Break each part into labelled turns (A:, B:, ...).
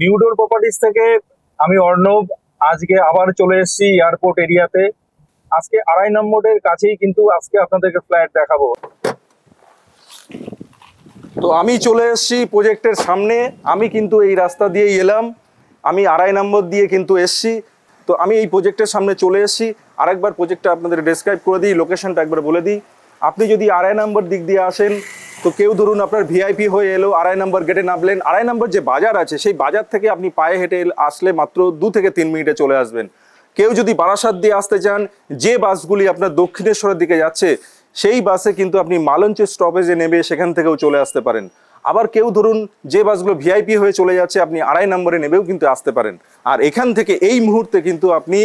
A: নিউডোর properties থেকে আমি অর্ণব। আজকে আবার চলে এসেছি এয়ারপোর্ট এরিয়াতে। আজকে 2.5 নম্বরের কাছেই কিন্তু আজকে আপনাদেরকে ফ্ল্যাট দেখাবো।
B: তো আমি চলে এসেছি প্রজেক্টের সামনে। আমি কিন্তু এই রাস্তা দিয়েই এলাম, আমি 2.5 নম্বর দিয়ে কিন্তু এসছি। তো আমি এই প্রজেক্টের সামনে চলে এসেছি। আরেকবার প্রজেক্টটা আপনাদের ডেসক্রাইব করে দিই, লোকেশনটা একবার বলে দিই। আপনি যদি 2.5 নম্বর দিক দিয়ে আসেন, তো কেউ ধরুন আপনার ভিআইপি হয়ে এলো, 2.5 নম্বর গেটে নামলেন। 2.5 নম্বর যে বাজার আছে, সেই বাজার থেকে আপনি পায়ে হেঁটে আসলে মাত্র 2 থেকে 3 মিনিটে চলে আসবেন। কেউ যদি বারাসাত দিয়ে আসতে চান, যে বাসগুলি আপনার দক্ষিণেশ্বরের দিকে যাচ্ছে, সেই বাসে কিন্তু আপনি মালঞ্চ স্টপেজে নেমে সেখান থেকেও চলে আসতে পারেন। আবার কেউ ধরুন যে বাসগুলো ভিআইপি হয়ে চলে যাচ্ছে, আপনি 2.5 নম্বরে নেমেও কিন্তু আসতে পারেন। আর এখান থেকে এই মুহূর্তে কিন্তু আপনি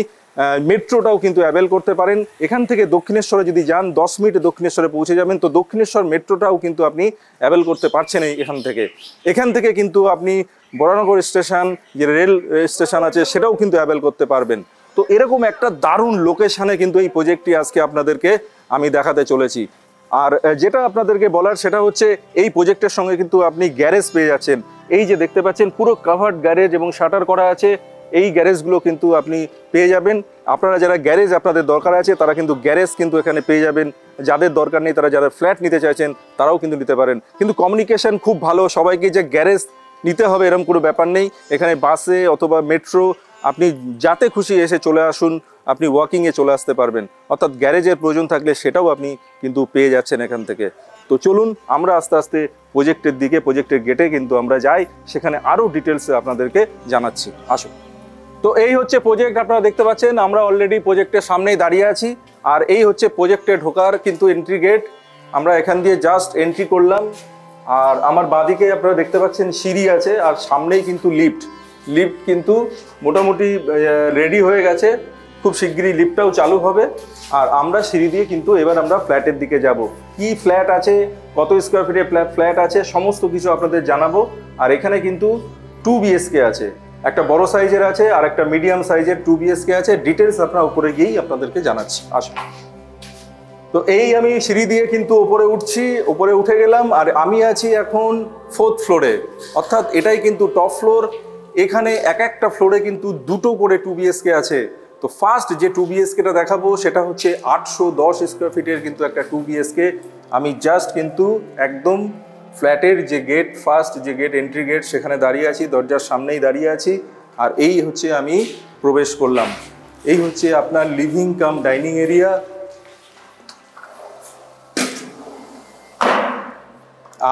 B: মেট্রোটাও কিন্তু অ্যাভেল করতে পারেন। এখান থেকে দক্ষিণেশ্বরে যদি যান, 10 মিনিটে দক্ষিণেশ্বরে পৌঁছে যাবেন। তো দক্ষিণেশ্বর মেট্রোটাও কিন্তু আপনি অ্যাভেল করতে পারছেন এখান থেকে কিন্তু আপনি বরানগর স্টেশন, যে রেল স্টেশন আছে, সেটাও কিন্তু অ্যাভেল করতে পারবেন। তো এরকম একটা দারুণ লোকেশনে কিন্তু এই প্রজেক্টটি আজকে আপনাদেরকে আমি দেখাতে চলেছি। আর যেটা আপনাদেরকে বলার সেটা হচ্ছে, এই প্রজেক্টের সঙ্গে কিন্তু আপনি গ্যারেজ পেয়ে যাচ্ছেন। এই যে দেখতে পাচ্ছেন, পুরো কাভার্ড গ্যারেজ এবং শাটার করা আছে। এই গ্যারেজগুলো কিন্তু আপনি পেয়ে যাবেন। আপনারা যারা গ্যারেজ আপনাদের দরকার আছে, তারা কিন্তু গ্যারেজ কিন্তু এখানে পেয়ে যাবেন। যাদের দরকার নেই, তারা যারা ফ্ল্যাট নিতে চাইছেন, তারাও কিন্তু নিতে পারেন। কিন্তু কমিউনিকেশন খুব ভালো, সবাইকে যে গ্যারেজ নিতে হবে এরকম কোনো ব্যাপার নেই। এখানে বাসে অথবা মেট্রো, আপনি যাতে খুশি এসে চলে আসুন, আপনি ওয়াকিংয়ে চলে আসতে পারবেন। অর্থাৎ গ্যারেজের প্রয়োজন থাকলে সেটাও আপনি কিন্তু পেয়ে যাচ্ছেন এখান থেকে। তো চলুন আমরা আস্তে আস্তে প্রজেক্টের দিকে, প্রজেক্টের গেটে কিন্তু আমরা যাই, সেখানে আরও ডিটেলসে আপনাদেরকে জানাচ্ছি। আসুন। তো এই হচ্ছে প্রজেক্ট, আপনারা দেখতে পাচ্ছেন আমরা অলরেডি প্রজেক্টের সামনেই দাঁড়িয়ে আছি। আর এই হচ্ছে প্রজেক্টে ঢোকার কিন্তু এন্ট্রি গেট। আমরা এখান দিয়ে জাস্ট এন্ট্রি করলাম। আর আমার বাঁদিকে আপনারা দেখতে পাচ্ছেন সিঁড়ি আছে, আর সামনেই কিন্তু লিফট কিন্তু মোটামুটি রেডি হয়ে গেছে। খুব শিগগিরই লিফটটাও চালু হবে। আর আমরা সিঁড়ি দিয়ে কিন্তু এবার আমরা ফ্ল্যাটের দিকে যাব। কি ফ্ল্যাট আছে, কত স্কোয়ার ফিটের ফ্ল্যাট আছে, সমস্ত কিছু আপনাদের জানাবো। আর এখানে কিন্তু 2 বিএসকে আছে, একটা বড় সাইজের আছে আর একটা মিডিয়াম সাইজের 2 বিএসকে আছে। ডিটেলস আপনারা উপরে গিয়েই আপনাদেরকে জানাচ্ছি। আসুন। তো এই আমি সিঁড়ি দিয়ে কিন্তু উপরে উঠে গেলাম। আর আমি আছি এখন 4th ফ্লোরে, অর্থাৎ এটাই কিন্তু টপ ফ্লোর। এখানে একটা ফ্লোরে কিন্তু 2টো করে 2 বিএসকে আছে। তো ফার্স্ট যে 2 বিএসকেটা দেখাবো সেটা হচ্ছে 810 স্কোয়ার ফিটের কিন্তু একটা 2 বিএসকে। আমি জাস্ট কিন্তু একদম ফ্ল্যাটের যে গেট, ফার্স্ট যে গেট, এন্ট্রি গেট, সেখানে দাঁড়িয়ে আছি, দরজার সামনেই দাঁড়িয়ে আছি। আর এই হচ্ছে আমি প্রবেশ করলাম। এই হচ্ছে আপনার লিভিং কাম ডাইনিং এরিয়া।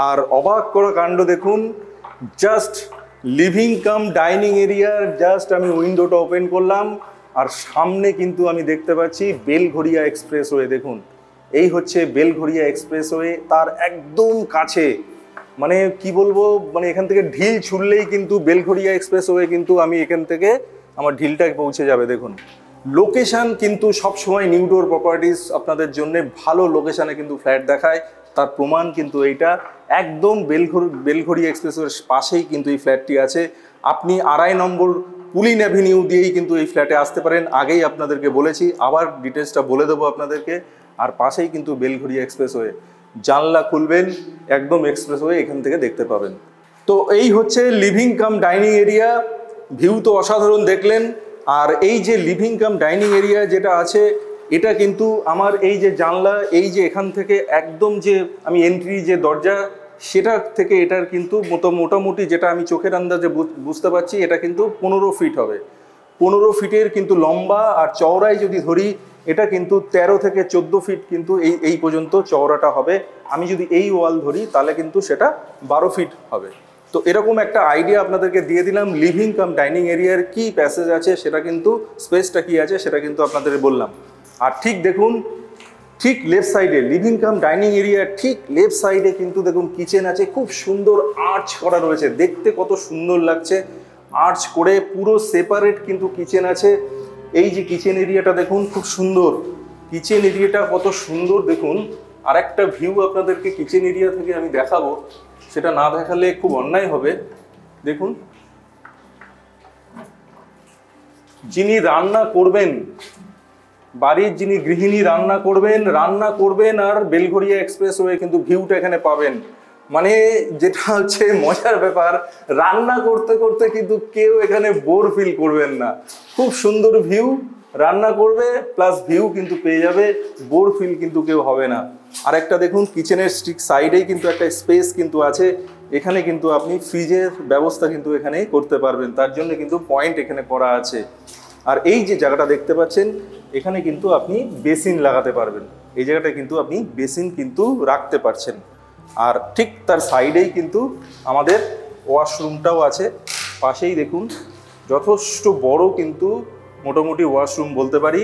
B: আর অবাক করা কাণ্ড দেখুন, জাস্ট লিভিং কাম ডাইনিং এরিয়ার জাস্ট আমি উইন্ডোটা ওপেন করলাম, আর সামনে কিন্তু আমি দেখতে পাচ্ছি বেলঘরিয়া এক্সপ্রেসওয়ে। দেখুন, এই হচ্ছে বেলঘরিয়া এক্সপ্রেসওয়ে, তার একদম কাছে। মানে কি বলবো, মানে এখান থেকে ঢিল ছুড়লেই কিন্তু বেলঘরিয়া এক্সপ্রেসওয়ে, কিন্তু আমি এখান থেকে আমার ঢিলটা পৌঁছে যাবে। দেখুন, লোকেশান কিন্তু সবসময় নিউডোর প্রপার্টিস আপনাদের জন্য ভালো লোকেশানে কিন্তু ফ্ল্যাট দেখায়। তার প্রমাণ কিন্তু এইটা, একদম বেলঘরিয়া এক্সপ্রেসওয়ের পাশেই কিন্তু এই ফ্ল্যাটটি আছে। আপনি 2.5 নম্বর পুলিন অ্যাভিনিউ দিয়েই কিন্তু এই ফ্ল্যাটে আসতে পারেন। আগেই আপনাদেরকে বলেছি, আবার ডিটেলসটা বলে দেবো আপনাদেরকে। আর পাশেই কিন্তু বেলঘরিয়া এক্সপ্রেসওয়ে, জানলা খুলবেন একদম এক্সপ্রেসওয়ে এখান থেকে দেখতে পাবেন। তো এই হচ্ছে living cum dining area. View তো অসাধারণ দেখলেন। আর এই যে লিভিং কাম ডাইনিং এরিয়া যেটা আছে, এটা কিন্তু আমার এই যে জানলা, এই যে এখান থেকে একদম যে আমি এন্ট্রি যে দরজা, সেটা থেকে এটার কিন্তু মোটামুটি যেটা আমি চোখের আন্দাজে বুঝতে পারছি, এটা কিন্তু 15 ফিট হবে। 15 ফিটের কিন্তু লম্বা, আর চওড়ায় যদি ধরি, এটা কিন্তু 13 থেকে 14 ফিট কিন্তু এই পর্যন্ত চওড়াটা হবে। আমি যদি এই ওয়াল ধরি, তাহলে কিন্তু সেটা 12 ফিট হবে। তো এরকম একটা আইডিয়া আপনাদেরকে দিয়ে দিলাম। লিভিং কাম ডাইনিং এরিয়ার কি প্যাসেজ আছে, সেটা কিন্তু স্পেসটা কি আছে সেটা কিন্তু আপনাদের বললাম। আর ঠিক দেখুন, ঠিক লেফট সাইডে লিভিং কাম ডাইনিং এরিয়ার ঠিক লেফট সাইডে কিন্তু দেখুন কিচেন আছে। খুব সুন্দর আর্চ করা রয়েছে, দেখতে কত সুন্দর লাগছে। আর্চ করে পুরো সেপারেট কিন্তু কিচেন আছে। এই যে কিচেন এরিয়াটা দেখুন, খুব সুন্দর কিচেন এরিয়াটা, কত সুন্দর দেখুন। আর একটা ভিউ আপনাদেরকে কিচেন এরিয়া থেকে আমি দেখাবো, সেটা না দেখালে খুব অন্যায় হবে। দেখুন, যিনি রান্না করবেন, বাড়ির যিনি গৃহিণী রান্না করবেন আর বেলঘরিয়া এক্সপ্রেসওয়ে কিন্তু ভিউটা এখানে পাবেন। মানে যেটা হচ্ছে মজার ব্যাপার, রান্না করতে করতে কিন্তু কেউ এখানে বোর ফিল করবেন না। খুব সুন্দর ভিউ, রান্না করবে প্লাস ভিউ কিন্তু পেয়ে যাবে, বোর ফিল কিন্তু কেউ হবে না। আর একটা দেখুন কিচেনের ঠিক সাইডেই কিন্তু একটা স্পেস কিন্তু আছে, এখানে কিন্তু আপনি ফ্রিজের ব্যবস্থা কিন্তু এখানে করতে পারবেন, তার জন্য কিন্তু পয়েন্ট এখানে করা আছে। আর এই যে জায়গাটা দেখতে পাচ্ছেন, এখানে কিন্তু আপনি বেসিন লাগাতে পারবেন, এই জায়গাটা কিন্তু আপনি বেসিন কিন্তু রাখতে পারছেন। আর ঠিক তার সাইডেই কিন্তু আমাদের ওয়াশরুমটাও আছে, পাশেই দেখুন যথেষ্ট বড় কিন্তু মোটামুটি ওয়াশরুম বলতে পারি।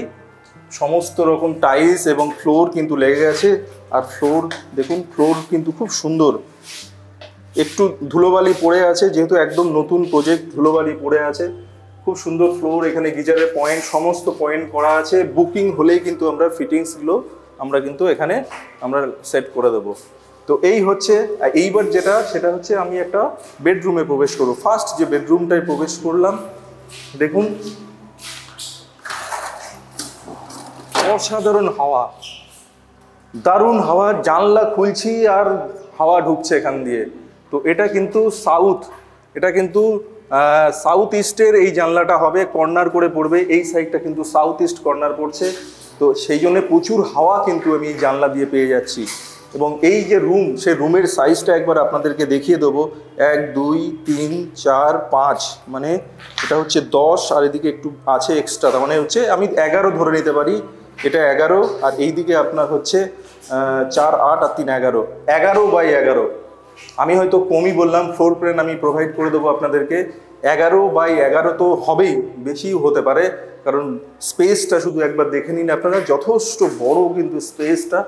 B: সমস্ত রকম টাইলস এবং ফ্লোর কিন্তু লেগে গেছে। আর ফ্লোর দেখুন, ফ্লোর কিন্তু খুব সুন্দর, একটু ধুলোবালি পড়ে আছে, যেহেতু একদম নতুন প্রজেক্ট, ধুলোবালি পড়ে আছে। খুব সুন্দর ফ্লোর, এখানে গিজারের পয়েন্ট, সমস্ত পয়েন্ট করা আছে। বুকিং হলেই কিন্তু আমরা ফিটিংসগুলো আমরা কিন্তু এখানে আমরা সেট করে দেবো। তো এই হচ্ছে, এইবার যেটা সেটা হচ্ছে আমি একটা বেডরুমে প্রবেশ করবো। ফার্স্ট যে বেডরুমটায় প্রবেশ করলাম, দেখুন অসাধারণ হাওয়া, দারুণ হাওয়া, জানলা খুলছি আর হাওয়া ঢুকছে এখান দিয়ে। তো এটা কিন্তু এটা কিন্তু সাউথ ইস্টের এই জানলাটা হবে, কর্নার করে পড়বে, এই সাইডটা কিন্তু সাউথ ইস্ট কর্নার পড়ছে। তো সেই জন্য প্রচুর হাওয়া কিন্তু আমি এই জানলা দিয়ে পেয়ে যাচ্ছি। এবং এই যে রুম, সেই রুমের সাইজটা একবার আপনাদেরকে দেখিয়ে দেবো। 1 2 3 4 5, মানে এটা হচ্ছে 10, আর এদিকে একটু আছে এক্সট্রা, তার মানে হচ্ছে আমি 11 ধরে নিতে পারি। এটা 11, আর এই দিকে আপনার হচ্ছে 4 8 আর 3 11, 11x11। আমি হয়তো কমই বললাম, ফ্লোর প্ল্যান আমি প্রোভাইড করে দেবো আপনাদেরকে। 11x11 তো হবেই, বেশিও হতে পারে, কারণ স্পেসটা শুধু একবার দেখে নিন আপনারা, যথেষ্ট বড় কিন্তু স্পেসটা।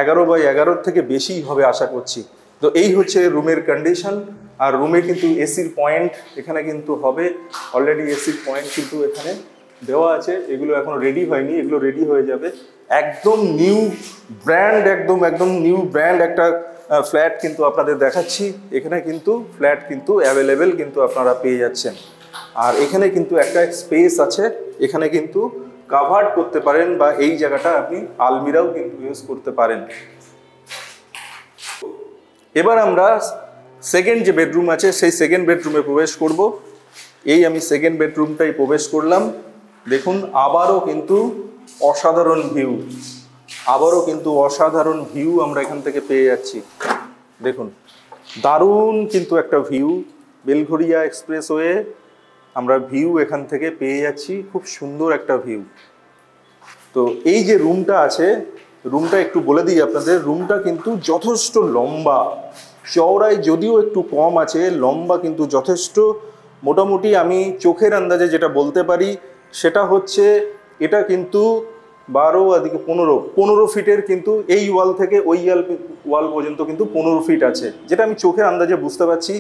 B: 11x11 থেকে বেশিই হবে আশা করছি। তো এই হচ্ছে রুমের কন্ডিশন। আর রুমে কিন্তু এসির পয়েন্ট এখানে কিন্তু হবে, অলরেডি এসির পয়েন্ট কিন্তু এখানে দেওয়া আছে। এগুলো এখনো রেডি হয়নি, এগুলো রেডি হয়ে যাবে। একদম নিউ ব্র্যান্ড, একদম নিউ ব্র্যান্ড একটা ফ্ল্যাট কিন্তু আপনাদের দেখাচ্ছি। এখানে কিন্তু ফ্ল্যাট কিন্তু অ্যাভেলেবেল কিন্তু আপনারা পেয়ে যাচ্ছেন। আর এখানে কিন্তু একটা স্পেস আছে, এখানে কিন্তু কাভার্ড করতে পারেন, বা এই জায়গাটা আপনি আলমিরাও কিন্তু ইউজ করতে পারেন। এবার আমরা সেকেন্ড যে বেডরুম আছে সেই সেকেন্ড বেডরুমে প্রবেশ করব। এই আমি সেকেন্ড বেডরুমটাই প্রবেশ করলাম। দেখুন আবারও কিন্তু অসাধারণ ভিউ, আমরা এখান থেকে পেয়ে যাচ্ছি। দেখুন দারুণ কিন্তু একটা ভিউ, বেলঘরিয়া এক্সপ্রেসওয়ে আমরা ভিউ এখান থেকে পেয়ে যাচ্ছি, খুব সুন্দর একটা ভিউ। তো এই যে রুমটা আছে, রুমটা একটু বলে দিই আপনাদের, রুমটা কিন্তু যথেষ্ট লম্বা, চওড়ায় যদিও একটু কম আছে, লম্বা কিন্তু যথেষ্ট। মোটামুটি আমি চোখের আন্দাজে যেটা বলতে পারি সেটা হচ্ছে এটা কিন্তু 12 এদিকে 15 ফিটের কিন্তু এই ওয়াল থেকে ওই ওয়াল পর্যন্ত কিন্তু 15 ফিট আছে, যেটা আমি চোখের আন্দাজে বুঝতে পারছি।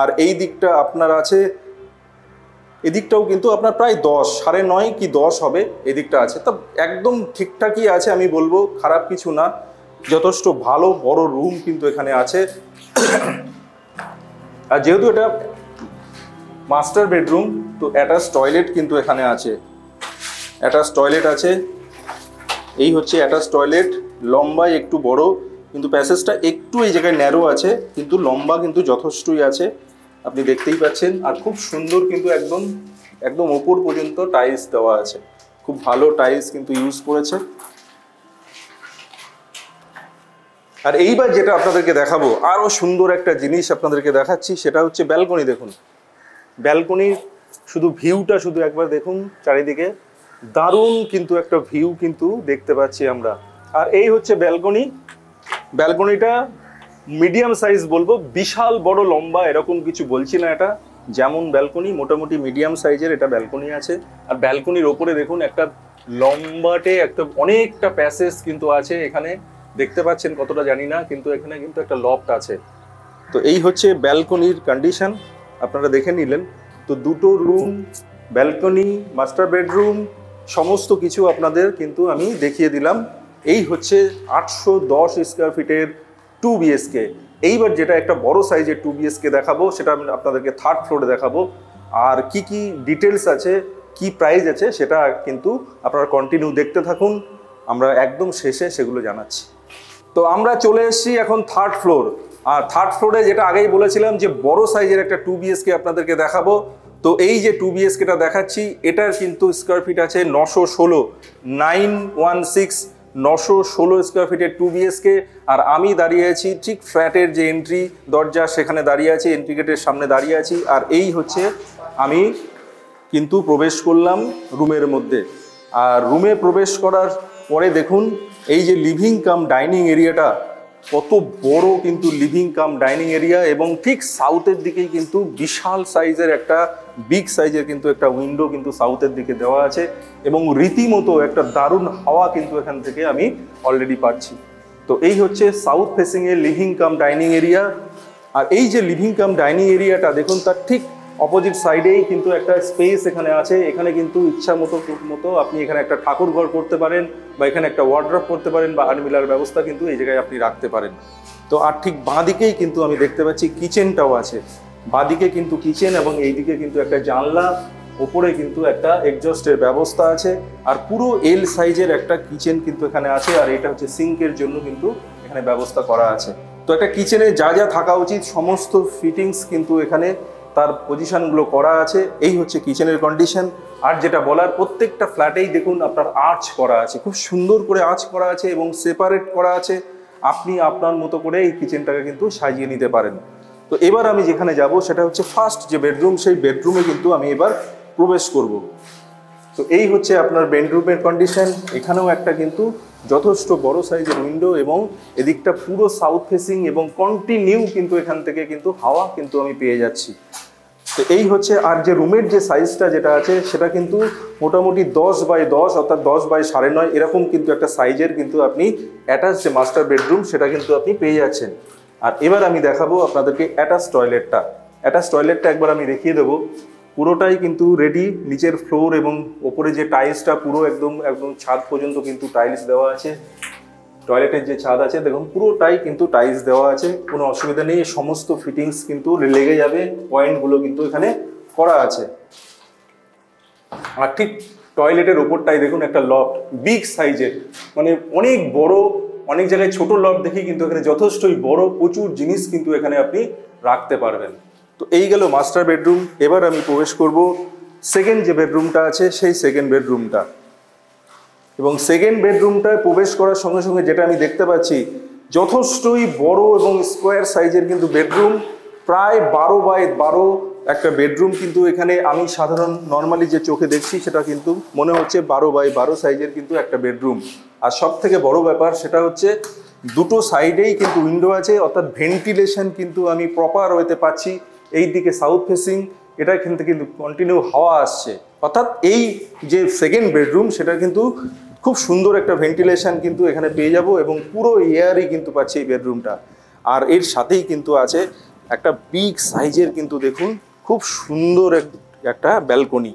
B: আর এই দিকটা আপনার আছে, এদিকটাও কিন্তু আপনার প্রায় 10, 9.5 কি 10 হবে, এদিকটা আছে। তা একদম ঠিকঠাকই আছে, আমি বলবো খারাপ কিছু না, যথেষ্ট ভালো বড় রুম কিন্তু এখানে আছে। আর যেহেতু এটা মাস্টার বেডরুম, তো অ্যাটাচ টয়লেট কিন্তু এখানে আছে, এই হচ্ছে অ্যাটাচ টয়লেট। লম্বায় একটু বড়, কিন্তু প্যাসেজটা একটু এই জায়গায় ন্যারো আছে, কিন্তু লম্বা কিন্তু যথেষ্টই আছে, আপনি দেখতেই পাচ্ছেন। আর খুব সুন্দর কিন্তু একদম ওপর পর্যন্ত টাইলস দেওয়া আছে, খুব ভালো টাইলস কিন্তু ইউজ করেছে। আর এইবার যেটা আপনাদেরকে দেখাবো, আরও সুন্দর একটা জিনিস আপনাদেরকে দেখাচ্ছি, সেটা হচ্ছে ব্যালকনি। দেখুন ব্যালকনির শুধু ভিউটা শুধু একবার দেখুন, চারিদিকে দারুণ কিন্তু একটা ভিউ কিন্তু দেখতে পাচ্ছি আমরা। আর এই হচ্ছে ব্যালকনিটা মিডিয়াম সাইজ বলবো, বিশাল বড় লম্বা এরকম কিছু বলছি না, এটা যেমন ব্যালকনি মোটামুটি মিডিয়াম সাইজের এটা ব্যালকনি আছে। আর ব্যালকনির ওপরে দেখুন একটা লম্বাটে অনেকটা প্যাসেজ কিন্তু আছে, এখানে দেখতে পাচ্ছেন কতটা জানি না, কিন্তু এখানে কিন্তু একটা লফট আছে। তো এই হচ্ছে ব্যালকনির কন্ডিশন, আপনারা দেখে নিলেন। তো দুটো রুম, ব্যালকনি, মাস্টার বেডরুম, সমস্ত কিছু আপনাদের কিন্তু আমি দেখিয়ে দিলাম। এই হচ্ছে 810 স্কোয়ার ফিটের 2 BHK। এইবার যেটা একটা বড় সাইজের 2 BHK দেখাবো, সেটা আমি আপনাদেরকে থার্ড ফ্লোরে দেখাবো। আর কি কি ডিটেলস আছে, কি প্রাইস আছে, সেটা কিন্তু আপনারা কন্টিনিউ দেখতে থাকুন, আমরা একদম শেষে সেগুলো জানাচ্ছি। তো আমরা চলে এসেছি এখন থার্ড ফ্লোর। আর থার্ড ফ্লোরে যেটা আগেই বলেছিলাম যে বড় সাইজের একটা 2 BHK আপনাদেরকে দেখাবো। তো এই যে 2 BHKটা দেখাচ্ছি, এটার কিন্তু স্কোয়ার ফিট আছে 916, 916 স্কোয়ার ফিটের 2 BHK। আর আমি দাঁড়িয়ে আছি ঠিক ফ্ল্যাটের যে এন্ট্রি দরজা সেখানে দাঁড়িয়ে আছি, এন্ট্রি গেটের সামনে দাঁড়িয়ে আছি। আর এই হচ্ছে আমি কিন্তু প্রবেশ করলাম রুমের মধ্যে। আর রুমে প্রবেশ করার পরে দেখুন এই যে লিভিং কাম ডাইনিং এরিয়াটা কত বড়, কিন্তু লিভিং কাম ডাইনিং এরিয়া, এবং ঠিক সাউথের দিকেই কিন্তু বিশাল সাইজের একটা বিগ সাইজের কিন্তু একটা উইন্ডো কিন্তু সাউথের দিকে দেওয়া আছে, এবং রীতিমতো একটা দারুণ হাওয়া কিন্তু এখান থেকে আমি অলরেডি পাচ্ছি। তো এই হচ্ছে সাউথ ফেসিং এর লিভিং কাম ডাইনিং এরিয়া। আর এই যে লিভিং কাম ডাইনিং এরিয়াটা দেখুন, তার ঠিক অপোজিট সাইডেই কিন্তু একটা স্পেস এখানে আছে। এখানে কিন্তু ইচ্ছা মতো আপনি এখানে একটা ঠাকুর ঘর করতে পারেন, বা এখানে একটা ওয়ার্ড্রপ করতে পারেন, বা আর্মিলার ব্যবস্থা কিন্তু এই জায়গায় আপনি রাখতে পারেন। তো আর ঠিক বাঁদিকেই কিন্তু আমি দেখতে পাচ্ছি কিচেনটাও আছে। বাঁদিকে কিন্তু কিচেন, এবং এইদিকে কিন্তু একটা জানলা, ওপরে কিন্তু একটা এক্সজস্টের ব্যবস্থা আছে। আর পুরো এল সাইজের একটা কিচেন কিন্তু এখানে আছে। আর এটা হচ্ছে সিঙ্কের জন্য কিন্তু এখানে ব্যবস্থা করা আছে। তো একটা কিচেনে যা যা থাকা উচিত সমস্ত ফিটিংস কিন্তু এখানে তার পজিশনগুলো করা আছে। এই হচ্ছে কিচেনের কন্ডিশন। আর যেটা বলার, প্রত্যেকটা ফ্ল্যাটেই দেখুন আপনার আর্চ করা আছে, খুব সুন্দর করে আর্চ করা আছে এবং সেপারেট করা আছে। আপনি আপনার মতো করে এই কিচেনটাকে কিন্তু সাজিয়ে নিতে পারেন। তো এবার আমি যেখানে যাব সেটা হচ্ছে ফার্স্ট যে বেডরুম, সেই বেডরুমে কিন্তু আমি এবার প্রবেশ করব। তো এই হচ্ছে আপনার বেডরুমের কন্ডিশন। এখানেও একটা কিন্তু যথেষ্ট বড় সাইজের উইন্ডো, এবং এদিকটা পুরো সাউথ ফেসিং, এবং কন্টিনিউ কিন্তু এখান থেকে কিন্তু হাওয়া কিন্তু আমি পেয়ে যাচ্ছি। তো এই হচ্ছে। আর যে রুমের যে সাইজটা যেটা আছে সেটা কিন্তু মোটামুটি 10x10, অর্থাৎ 10x9.5 এরকম কিন্তু একটা সাইজের কিন্তু আপনি অ্যাটাচ যে মাস্টার বেডরুম সেটা কিন্তু আপনি পেয়ে যাচ্ছেন। আর এবার আমি দেখাবো আপনাদেরকে অ্যাটাচ টয়লেটটা। অ্যাটাচ টয়লেটটা একবার আমি দেখিয়ে দেবো। পুরোটাই কিন্তু রেডি, নিচের ফ্লোর এবং ওপরে যে টাইলসটা পুরো একদম ছাদ পর্যন্ত কিন্তু টাইলস দেওয়া আছে। টয়লেটের যে ছাদ আছে দেখুন পুরোটাই কিন্তু টাইলস দেওয়া আছে, কোনো অসুবিধা নেই। সমস্ত ফিটিংস কিন্তু লেগে যাবে, পয়েন্টগুলো কিন্তু এখানে করা আছে। আর ঠিক টয়লেটের ওপরটাই দেখুন একটা লফট, বিগ সাইজের, মানে অনেক বড়। অনেক জায়গায় ছোট লফট দেখি, কিন্তু এখানে যথেষ্টই বড়, প্রচুর জিনিস কিন্তু এখানে আপনি রাখতে পারবেন। তো এই গেল মাস্টার বেডরুম। এবার আমি প্রবেশ করব সেকেন্ড যে বেডরুমটা আছে সেই সেকেন্ড বেডরুমটা। এবং সেকেন্ড বেডরুমটায় প্রবেশ করার সঙ্গে সঙ্গে যেটা আমি দেখতে পাচ্ছি, যথেষ্টই বড় এবং স্কোয়ার সাইজের কিন্তু বেডরুম, প্রায় 12x12 একটা বেডরুম কিন্তু এখানে আমি সাধারণ নর্মালি যে চোখে দেখছি সেটা কিন্তু মনে হচ্ছে 12x12 সাইজের কিন্তু একটা বেডরুম। আর সব থেকে বড় ব্যাপার সেটা হচ্ছে দুটো সাইডেই কিন্তু উইন্ডো আছে, অর্থাৎ ভেন্টিলেশন কিন্তু আমি প্রপার ওয়েতে পাচ্ছি। এই দিকে সাউথ ফেসিং, এটা এখান থেকে কিন্তু কন্টিনিউ হাওয়া আসছে। অর্থাৎ এই যে সেকেন্ড বেডরুম সেটা কিন্তু খুব সুন্দর একটা ভেন্টিলেশন কিন্তু এখানে পেয়ে যাব, এবং পুরো এয়ারই কিন্তু পাচ্ছি এই বেডরুমটা। আর এর সাথেই কিন্তু আছে একটা বিগ সাইজের কিন্তু দেখুন খুব সুন্দর একটা ব্যালকনি,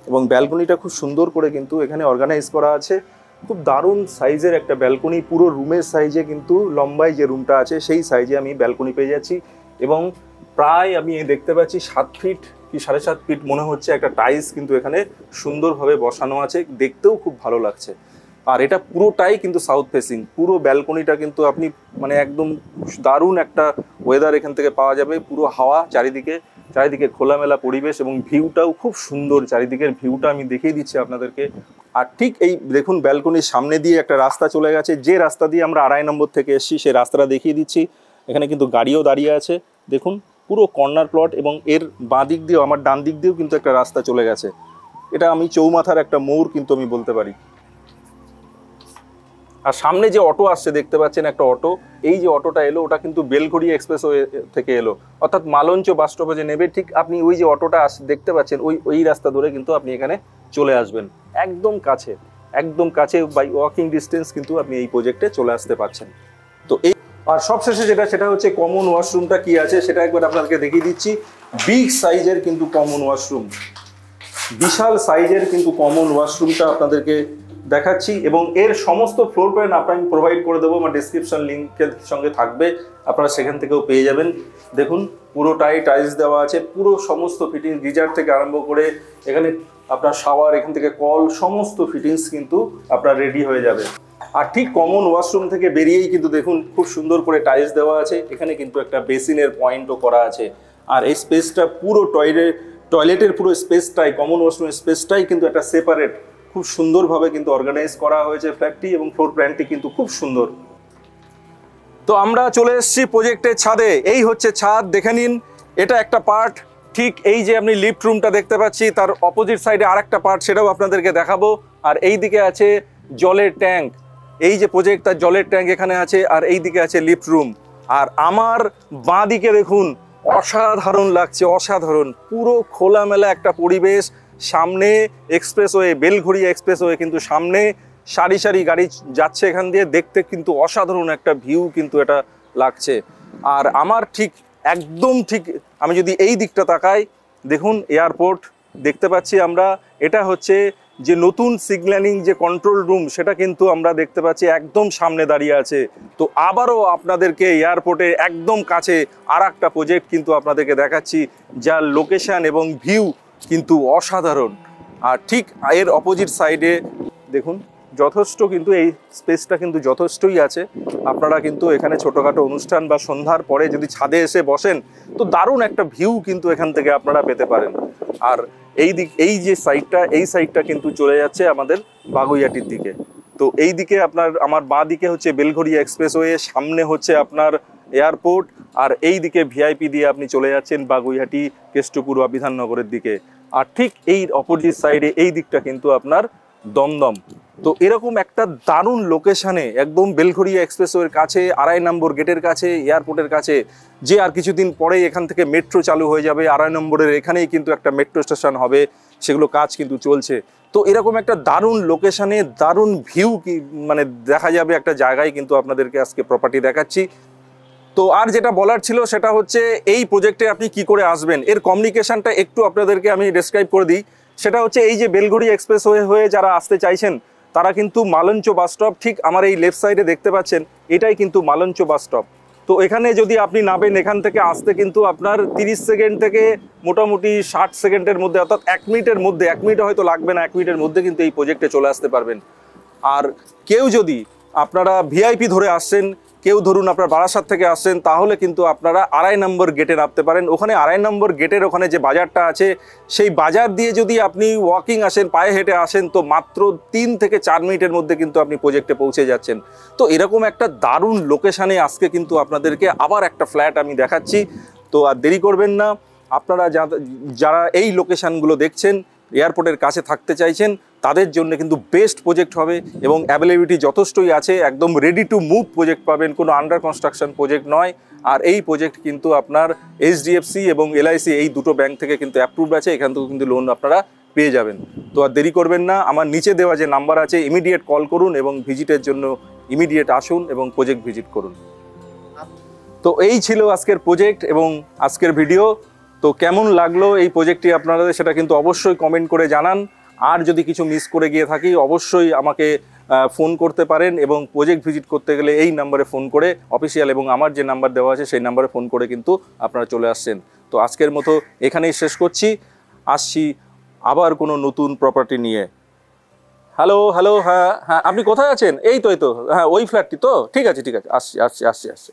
B: এবং ব্যালকনিটা খুব সুন্দর করে কিন্তু এখানে অর্গানাইজ করা আছে। খুব দারুণ সাইজের একটা ব্যালকনি, পুরো রুমের সাইজে কিন্তু লম্বায় যে রুমটা আছে সেই সাইজে আমি ব্যালকনি পেয়ে যাচ্ছি। এবং প্রায় আমি দেখতে পাচ্ছি 7 ফিট কি 7.5 ফিট মনে হচ্ছে একটা টাইলস কিন্তু এখানে সুন্দরভাবে বসানো আছে, দেখতেও খুব ভালো লাগছে। আর এটা পুরোটাই কিন্তু সাউথ ফেসিং, পুরো ব্যালকনিটা কিন্তু আপনি মানে একদম দারুণ একটা ওয়েদার এখান থেকে পাওয়া যাবে, পুরো হাওয়া চারিদিকে খোলামেলা পরিবেশ, এবং ভিউটাও খুব সুন্দর। চারিদিকের ভিউটা আমি দেখিয়ে দিচ্ছি আপনাদেরকে। আর ঠিক এই দেখুন ব্যালকনির সামনে দিয়ে একটা রাস্তা চলে গেছে, যে রাস্তা দিয়ে আমরা 2.5 নম্বর থেকে এসেছি সেই রাস্তাটা দেখিয়ে দিচ্ছি। এখানে কিন্তু গাড়িও দাঁড়িয়ে আছে দেখুন, পুরো কর্নার প্লট, এবং এর বাঁ দিক দিয়েও আমার ডান দিক দিয়েও কিন্তু একটা রাস্তা চলে গেছে। এটা আমি চৌমাথার একটা মোড় কিন্তু আমি বলতে পারি। আর সামনে যে অটো আসছে দেখতে পাচ্ছেন একটা অটো, এই যে অটোটা এলো ওটা কিন্তু বেলঘড়িয়া এক্সপ্রেসওয়ে থেকে এলো, অর্থাৎ মালঞ্চ বাস স্টপে যে নেবে ঠিক আপনি ওই যে অটোটা দেখতে পাচ্ছেন ওই রাস্তা ধরে কিন্তু আপনি এখানে চলে আসবেন। একদম কাছে বাই ওয়াকিং ডিস্টেন্স কিন্তু আপনি এই প্রজেক্টে চলে আসতে পারছেন। তো এই আর সবশেষে সেটা হচ্ছে কমন ওয়াশরুমটা কি আছে সেটা একবার আপনাদেরকে দেখিয়ে দিচ্ছি। বিগ সাইজের কিন্তু কমন ওয়াশরুম, বিশাল সাইজের কিন্তু কমন ওয়াশরুমটা আপনাদেরকে দেখাচ্ছি, এবং এর সমস্ত ফ্লোর প্ল্যান আপনাকে প্রোভাইড করে দেবো, আমার ডেসক্রিপশন লিঙ্কের সঙ্গে থাকবে, আপনারা সেখান থেকেও পেয়ে যাবেন। দেখুন পুরোটাই টাইলস দেওয়া আছে, পুরো সমস্ত ফিটিংস গিজার থেকে আরম্ভ করে এখানে আপনার শাওয়ার, এখান থেকে কল, সমস্ত ফিটিংস কিন্তু আপনার রেডি হয়ে যাবে। আর ঠিক কমন ওয়াশরুম থেকে বেরিয়েই কিন্তু দেখুন খুব সুন্দর করে টাইলস দেওয়া আছে, এখানে কিন্তু একটা বেসিনের পয়েন্টও করা আছে। আর এই স্পেসটা পুরো টয়লেটের পুরো স্পেসটাই, কমন ওয়াশরুমের স্পেসটাই কিন্তু একটা সেপারেট, খুব সুন্দরভাবে কিন্তু অর্গানাইজ করা হয়েছে ফ্ল্যাটটি, এবং ফ্লোর প্ল্যানটি কিন্তু খুব সুন্দর। তো আমরা চলে এসেছি প্রজেক্টের ছাদে। এই হচ্ছে ছাদ, দেখে নিন, এটা একটা পার্ট। ঠিক এই যে আপনি লিফট রুমটা দেখতে পাচ্ছি, তার অপোজিট সাইডে আরেকটা পার্ট, সেটাও আপনাদেরকে দেখাবো। আর এই দিকে আছে জলের ট্যাঙ্ক, এই যে প্রজেক্ট তার জলের ট্যাঙ্ক এখানে আছে, আর এই দিকে আছে লিফট রুম। আর আমার বাঁ দিকে দেখুন, অসাধারণ লাগছে, অসাধারণ, পুরো খোলামেলা একটা পরিবেশ। সামনে এক্সপ্রেসওয়ে, বেলঘড়িয়া এক্সপ্রেসওয়ে, কিন্তু সামনে সারি সারি গাড়ি যাচ্ছে এখান দিয়ে, দেখতে কিন্তু অসাধারণ একটা ভিউ কিন্তু এটা লাগছে। আর আমার ঠিক একদম ঠিক আমি যদি এই দিকটা তাকাই, দেখুন এয়ারপোর্ট দেখতে পাচ্ছি আমরা। এটা হচ্ছে যে নতুন সিগন্যালিং যে কন্ট্রোল রুম, সেটা কিন্তু আমরা দেখতে পাচ্ছি একদম সামনে দাঁড়িয়ে আছে। তো আবারও আপনাদেরকে এয়ারপোর্টে একদম কাছে আর একটা প্রজেক্ট কিন্তু আপনাদেরকে দেখাচ্ছি, যার লোকেশন এবং ভিউ কিন্তু অসাধারণ। আর ঠিক এর অপোজিট সাইডে দেখুন, যথেষ্ট কিন্তু এই স্পেসটা কিন্তু যথেষ্টই আছে। আপনারা কিন্তু এখানে ছোটোখাটো অনুষ্ঠান বা সন্ধ্যার পরে যদি ছাদে এসে বসেন, তো দারুণ একটা ভিউ কিন্তু এখান থেকে আপনারা পেতে পারেন। আর এই যে সাইডটা, এই সাইডটা কিন্তু চলে যাচ্ছে আমাদের বাগুইআটির দিকে। তো এই দিকে আমার বাঁ দিকে হচ্ছে বেলঘড়িয়া এক্সপ্রেসওয়ে, সামনে হচ্ছে আপনার এয়ারপোর্ট, আর এই দিকে ভিআইপি দিয়ে আপনি চলে যাচ্ছেন বাগুইআটি, কেষ্টপুর বা বিধাননগরের দিকে। আর ঠিক এই অপোজিট সাইডে এই দিকটা কিন্তু আপনার দমদম। তো এরকম একটা দারুণ লোকেশানে, একদম বেলঘড়িয়া এক্সপ্রেসওয়ের কাছে, 2.5 নম্বর গেটের কাছে, এয়ারপোর্টের কাছে, যে আর কিছুদিন পরেই এখান থেকে মেট্রো চালু হয়ে যাবে। 2.5 নম্বরের এখানেই কিন্তু একটা মেট্রো স্টেশন হবে, সেগুলো কাজ কিন্তু চলছে। তো এরকম একটা দারুণ লোকেশানে দারুণ ভিউ মানে দেখা যাবে একটা জায়গায় কিন্তু আপনাদেরকে আজকে প্রপার্টি দেখাচ্ছি। তো আর যেটা বলার ছিল সেটা হচ্ছে এই প্রজেক্টে আপনি কি করে আসবেন, এর কমিউনিকেশনটা একটু আপনাদেরকে আমি ডেসক্রাইব করে দিই। সেটা হচ্ছে এই যে বেলঘড়িয়া এক্সপ্রেসওয়ে হয়ে যারা আসতে চাইছেন, তারা কিন্তু মালঞ্চ বাস স্টপ, ঠিক আমার এই লেফট সাইডে দেখতে পাচ্ছেন, এটাই কিন্তু মালঞ্চ বাস স্টপ। তো এখানে যদি আপনি নামেন, এখান থেকে আসতে কিন্তু আপনার 30 সেকেন্ড থেকে মোটামুটি 60 সেকেন্ডের মধ্যে, অর্থাৎ 1 মিনিটের মধ্যে, 1 মিনিট হয়তো লাগবে না, 1 মিনিটের মধ্যে কিন্তু এই প্রজেক্টে চলে আসতে পারবেন। আর কেউ যদি আপনারা ভিআইপি ধরে আসছেন, কেউ ধরুন আপনার বারাসাত থেকে আসছেন, তাহলে কিন্তু আপনারা 2.5 নম্বর গেটে নামতে পারেন। ওখানে 2.5 নম্বর গেটের ওখানে যে বাজারটা আছে, সেই বাজার দিয়ে যদি আপনি ওয়াকিং আসেন, পায়ে হেঁটে আসেন, তো মাত্র 3 থেকে 4 মিনিটের মধ্যে কিন্তু আপনি প্রজেক্টে পৌঁছে যাচ্ছেন। তো এরকম একটা দারুণ লোকেশানে আজকে কিন্তু আপনাদেরকে আবার একটা ফ্ল্যাট আমি দেখাচ্ছি। তো আর দেরি করবেন না, আপনারা যারা এই লোকেশানগুলো দেখছেন, এয়ারপোর্টের কাছে থাকতে চাইছেন, তাদের জন্য কিন্তু বেস্ট প্রজেক্ট হবে, এবং অ্যাভেলেবিলিটি যথেষ্টই আছে। একদম রেডি টু মুভ প্রজেক্ট পাবেন, কোনো আন্ডার কনস্ট্রাকশন প্রজেক্ট নয়। আর এই প্রজেক্ট কিন্তু আপনার এইচডিএফসি এবং এলআইসি এই দুটো ব্যাংক থেকে কিন্তু অ্যাপ্রুভড আছে, এখান থেকেও কিন্তু লোন আপনারা পেয়ে যাবেন। তো আর দেরি করবেন না, আমার নিচে দেওয়া যে নাম্বার আছে, ইমিডিয়েট কল করুন এবং ভিজিটের জন্য ইমিডিয়েট আসুন এবং প্রজেক্ট ভিজিট করুন। তো এই ছিল আজকের প্রজেক্ট এবং আজকের ভিডিও। তো কেমন লাগলো এই প্রজেক্টটি আপনাদের, সেটা কিন্তু অবশ্যই কমেন্ট করে জানান। আর যদি কিছু মিস করে গিয়ে থাকি, অবশ্যই আমাকে ফোন করতে পারেন, এবং প্রজেক্ট ভিজিট করতে গেলে এই নাম্বারে ফোন করে, অফিসিয়াল এবং আমার যে নাম্বার দেওয়া আছে সেই নাম্বারে ফোন করে কিন্তু আপনারা চলে আসছেন। তো আজকের মতো এখানেই শেষ করছি, আসছি আবার কোনো নতুন প্রপার্টি নিয়ে। হ্যালো হ্যালো, হ্যাঁ হ্যাঁ, আপনি কোথায় আছেন? এই তো হ্যাঁ, ওই ফ্ল্যাটটি তো, ঠিক আছে আসছি।